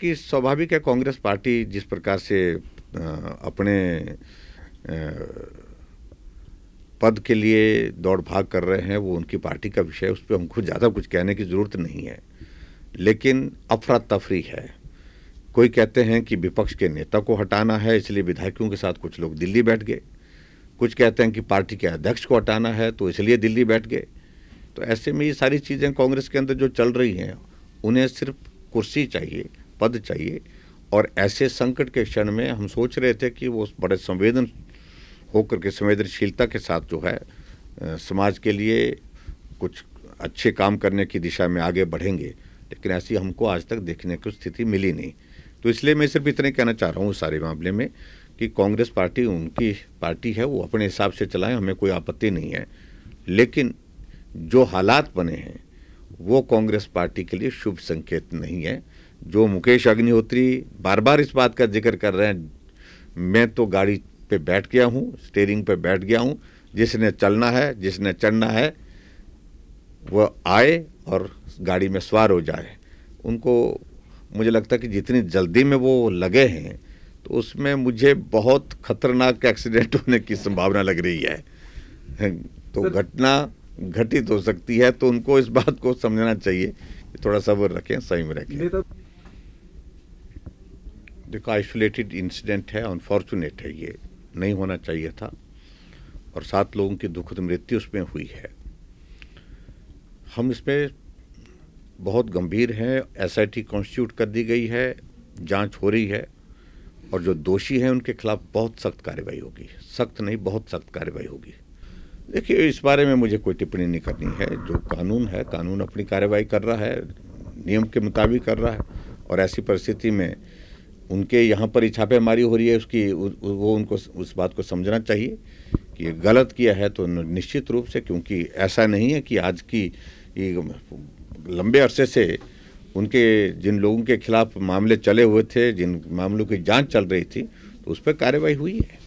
कि स्वाभाविक है कांग्रेस पार्टी जिस प्रकार से अपने पद के लिए दौड़ भाग कर रहे हैं वो उनकी पार्टी का विषय, उस पर हमको ज़्यादा कुछ कहने की ज़रूरत नहीं है। लेकिन अफरा तफरी है। कोई कहते हैं कि विपक्ष के नेता को हटाना है इसलिए विधायकों के साथ कुछ लोग दिल्ली बैठ गए, कुछ कहते हैं कि पार्टी के अध्यक्ष को हटाना है तो इसलिए दिल्ली बैठ गए। तो ऐसे में ये सारी चीज़ें कांग्रेस के अंदर जो चल रही हैं, उन्हें सिर्फ कुर्सी चाहिए, पद चाहिए। और ऐसे संकट के क्षण में हम सोच रहे थे कि वो बड़े संवेदनशीलता के साथ जो है समाज के लिए कुछ अच्छे काम करने की दिशा में आगे बढ़ेंगे, लेकिन ऐसी हमको आज तक देखने की स्थिति मिली नहीं। तो इसलिए मैं सिर्फ इतने कहना चाह रहा हूँ सारे मामले में कि कांग्रेस पार्टी उनकी पार्टी है, वो अपने हिसाब से चलाएं, हमें कोई आपत्ति नहीं है। लेकिन जो हालात बने हैं वो कांग्रेस पार्टी के लिए शुभ संकेत नहीं है। जो मुकेश अग्निहोत्री बार बार इस बात का जिक्र कर रहे हैं, मैं तो गाड़ी पे बैठ गया हूँ, स्टीयरिंग पे बैठ गया हूँ, जिसने चलना है, जिसने चढ़ना है वो आए और गाड़ी में सवार हो जाए। उनको मुझे लगता है कि जितनी जल्दी में वो लगे हैं तो उसमें मुझे बहुत खतरनाक एक्सीडेंट होने की संभावना लग रही है। तो घटना घटित हो सकती है, तो उनको इस बात को समझना चाहिए कि थोड़ा सब्र रखें, सही में रखें। देखो, आइसोलेटेड इंसिडेंट है, अनफॉर्चुनेट है, ये नहीं होना चाहिए था और 7 लोगों की दुखद मृत्यु उसमें हुई है। हम इसमें बहुत गंभीर हैं। एसआईटी कॉन्स्टिट्यूट कर दी गई है, जांच हो रही है और जो दोषी हैं उनके खिलाफ बहुत सख्त कार्रवाई होगी। सख्त नहीं, बहुत सख्त कार्रवाई होगी। देखिए, इस बारे में मुझे कोई टिप्पणी नहीं करनी है। जो कानून है, कानून अपनी कार्रवाई कर रहा है, नियम के मुताबिक कर रहा है। और ऐसी परिस्थिति में उनके यहाँ पर ही छापेमारी हो रही है, वो उनको उस बात को समझना चाहिए कि ये गलत किया है तो निश्चित रूप से, क्योंकि ऐसा नहीं है कि आज की लंबे अरसे से उनके जिन लोगों के खिलाफ मामले चले हुए थे, जिन मामलों की जांच चल रही थी, तो उस पर कार्रवाई हुई है।